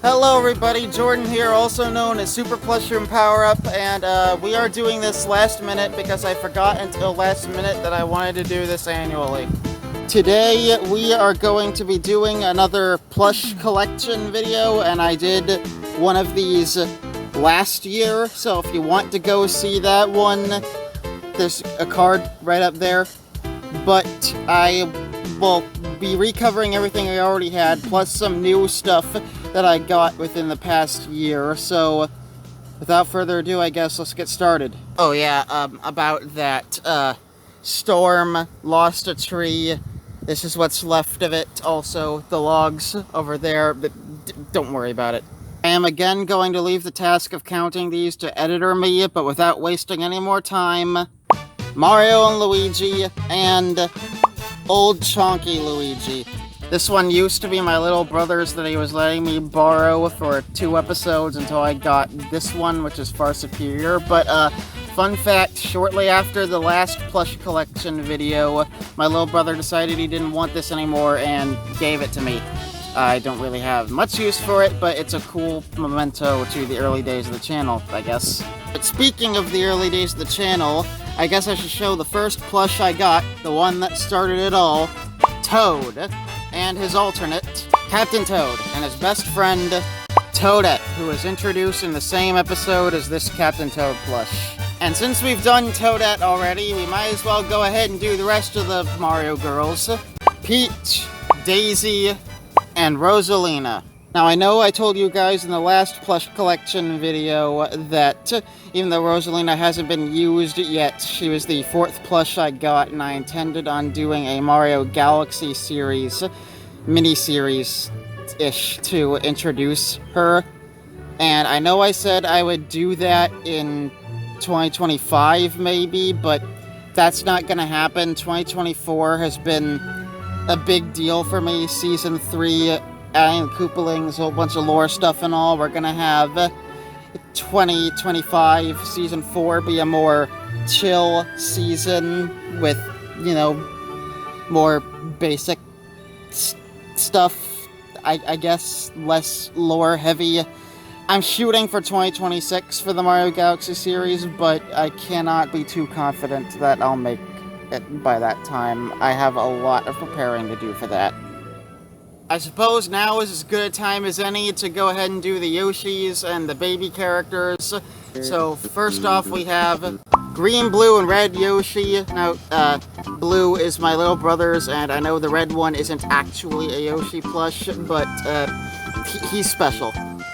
Hello everybody, Jordan here, also known as SuperPlushroomPower-up, and we are doing this last minute because I forgot until last minute that I wanted to do this annually. Today we are going to be doing another Plush Collection video, and I did one of these last year, so if you want to go see that one, there's a card right up there. But I will be recovering everything I already had, plus some new stuff that I got within the past year. So without further ado, I guess let's get started. Oh yeah, about that storm lost a tree. This is what's left of it. Also the logs over there, but don't worry about it. I am again going to leave the task of counting these to editor me, but without wasting any more time, Mario and Luigi and old chonky Luigi. This one used to be my little brother's that he was letting me borrow for 2 episodes until I got this one, which is far superior. But fun fact, shortly after the last Plush Collection video, my little brother decided he didn't want this anymore and gave it to me. I don't really have much use for it, but it's a cool memento to the early days of the channel, I guess. But speaking of the early days of the channel, I guess I should show the first plush I got, the one that started it all, Toad, and his alternate, Captain Toad, and his best friend, Toadette, who was introduced in the same episode as this Captain Toad plush. And since we've done Toadette already, we might as well go ahead and do the rest of the Mario girls. Peach, Daisy, and Rosalina. Now I know I told you guys in the last Plush Collection video that even though Rosalina hasn't been used yet, she was the 4th plush I got, and I intended on doing a Mario Galaxy series, mini-series-ish, to introduce her. And I know I said I would do that in 2025 maybe, but that's not gonna happen. 2024 has been a big deal for me. Season 3, adding Koopalings, a whole bunch of lore stuff and all. We're gonna have 2025 Season 4 be a more chill season with, you know, more basic stuff. I guess less lore heavy. I'm shooting for 2026 for the Mario Galaxy series, but I cannot be too confident that I'll make it by that time. I have a lot of preparing to do for that. I suppose now is as good a time as any to go ahead and do the Yoshis and the baby characters. So first off we have green, blue, and red Yoshi. Now, blue is my little brother's, and I know the red one isn't actually a Yoshi plush, but he's special.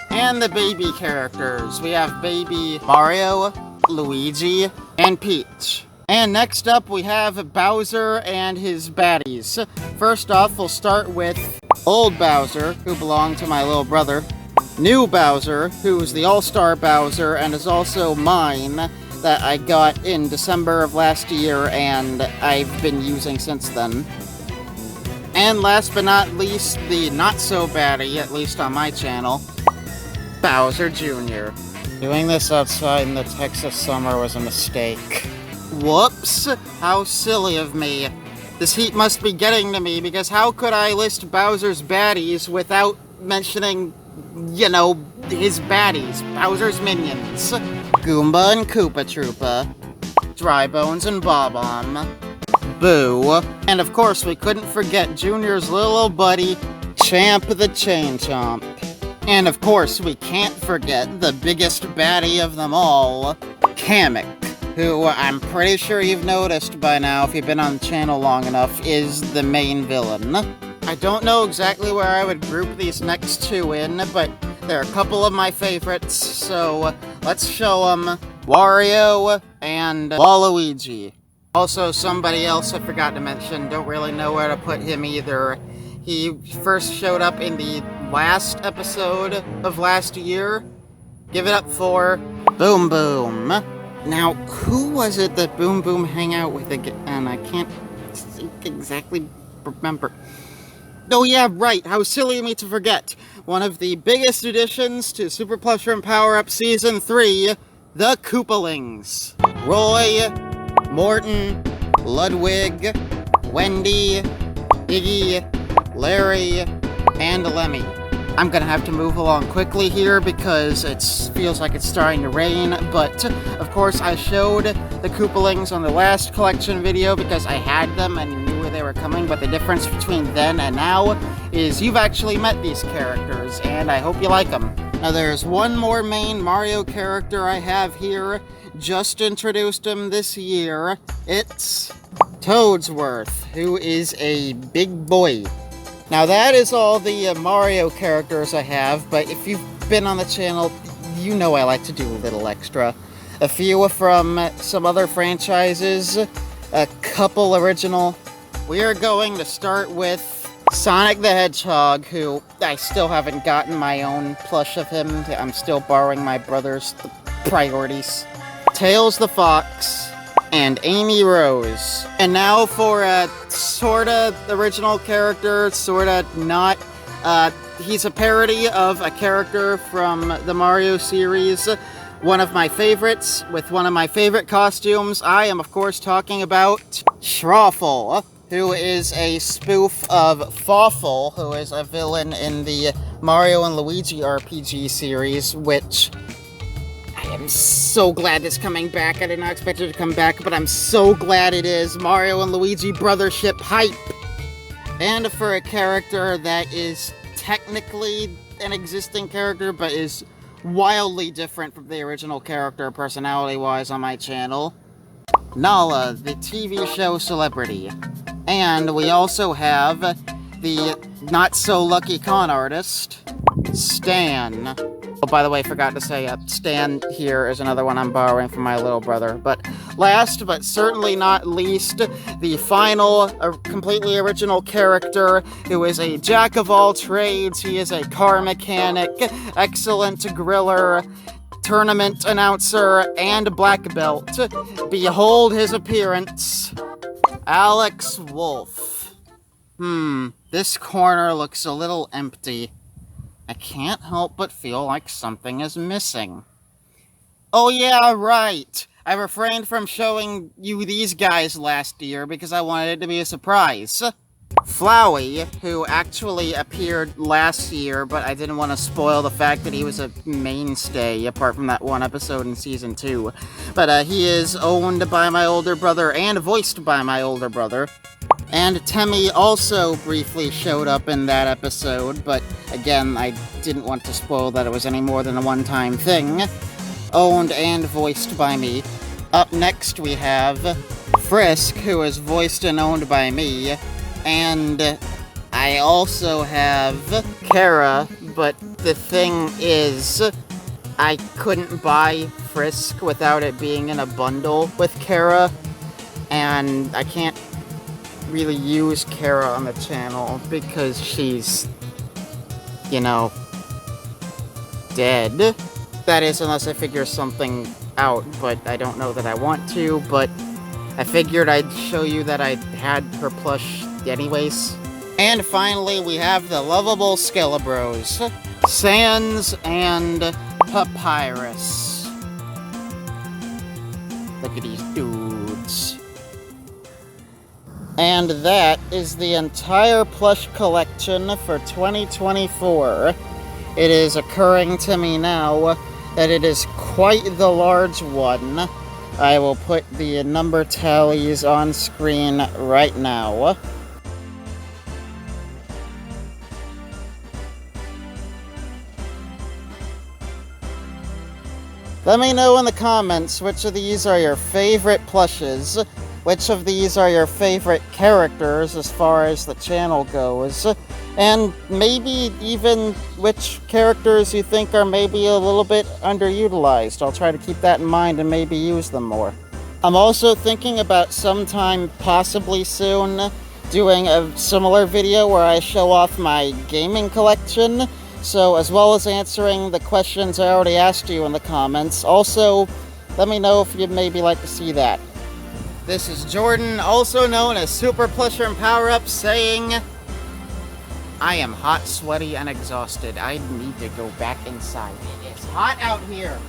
And the baby characters. We have baby Mario, Luigi, and Peach. And next up we have Bowser and his baddies. First off, we'll start with old Bowser, who belonged to my little brother. New Bowser, who's the all-star Bowser and is also mine, that I got in December of last year and I've been using since then. And last but not least, the not-so-baddie, at least on my channel, Bowser Jr. Doing this outside in the Texas summer was a mistake. Whoops! How silly of me. This heat must be getting to me, because how could I list Bowser's baddies without mentioning, you know, his baddies, Bowser's minions? Goomba and Koopa Troopa, Dry Bones and Bob-omb, Boo, and of course we couldn't forget Junior's little old buddy, Champ the Chain Chomp. And of course we can't forget the biggest baddie of them all, Kamek, who I'm pretty sure you've noticed by now if you've been on the channel long enough is the main villain. I don't know exactly where I would group these next two in, but they're a couple of my favorites, so let's show them. Wario and Waluigi. Also, somebody else I forgot to mention, don't really know where to put him either. He first showed up in the last episode of last year. Give it up for Boom Boom. Now, who was it that Boom Boom hang out with again? I can't exactly remember. Oh yeah, right, how silly of me to forget. One of the biggest additions to SuperPlushroomPower-up Season 3, the Koopalings. Roy, Morton, Ludwig, Wendy, Iggy, Larry, and Lemmy. I'm gonna have to move along quickly here because it feels like it's starting to rain, but of course I showed the Koopalings on the last collection video because I had them and knew where they were coming, but the difference between then and now is you've actually met these characters, and I hope you like them. Now there's one more main Mario character I have here, just introduced him this year. It's Toadsworth, who is a big boy. Now that is all the Mario characters I have, but if you've been on the channel, you know I like to do a little extra. A few from some other franchises, a couple original. We are going to start with Sonic the Hedgehog, who I still haven't gotten my own plush of him. I'm still borrowing my brother's priorities. Tails the Fox, and Amy Rose. And now for a sorta original character, sorta not. He's a parody of a character from the Mario series. One of my favorites, with one of my favorite costumes. I am, of course, talking about Shrawful, who is a spoof of Fawful, who is a villain in the Mario and Luigi RPG series, which I'm so glad it's coming back. I did not expect it to come back, but I'm so glad it is. Mario and Luigi brothership hype! And for a character that is technically an existing character, but is wildly different from the original character personality-wise on my channel, Nala, the TV show celebrity. And we also have the not-so-lucky con artist, Stan. Oh, by the way, forgot to say, Stan here is another one I'm borrowing from my little brother. But last, but certainly not least, the final, completely original character, who is a jack of all trades. He is a car mechanic, excellent griller, tournament announcer, and black belt. Behold his appearance, Alex Wolf. This corner looks a little empty. I can't help but feel like something is missing. Oh yeah, right! I refrained from showing you these guys last year because I wanted it to be a surprise. Flowey, who actually appeared last year, but I didn't want to spoil the fact that he was a mainstay, apart from that one episode in Season 2. But he is owned by my older brother and voiced by my older brother. And Temmie also briefly showed up in that episode, but again, I didn't want to spoil that it was any more than a one-time thing. Owned and voiced by me. Up next we have Frisk, who is voiced and owned by me. And I also have Kara, but the thing is, I couldn't buy Frisk without it being in a bundle with Kara, and I can't really use Kara on the channel because she's, you know, dead. That is, unless I figure something out, but I don't know that I want to, but I figured I'd show you that I had her plush anyways. And finally, we have the lovable Skelebros, Sans and Papyrus. Look at these dudes. And that is the entire plush collection for 2024. It is occurring to me now that it is quite the large one. I will put the number tallies on screen right now. Let me know in the comments which of these are your favorite plushes, which of these are your favorite characters as far as the channel goes, and maybe even which characters you think are maybe a little bit underutilized. I'll try to keep that in mind and maybe use them more. I'm also thinking about sometime, possibly soon, doing a similar video where I show off my gaming collection. So, as well as answering the questions I already asked you in the comments, also, let me know if you'd maybe like to see that. This is Jordan, also known as SuperPlushroomPower-up, saying, I am hot, sweaty, and exhausted. I need to go back inside. It is hot out here.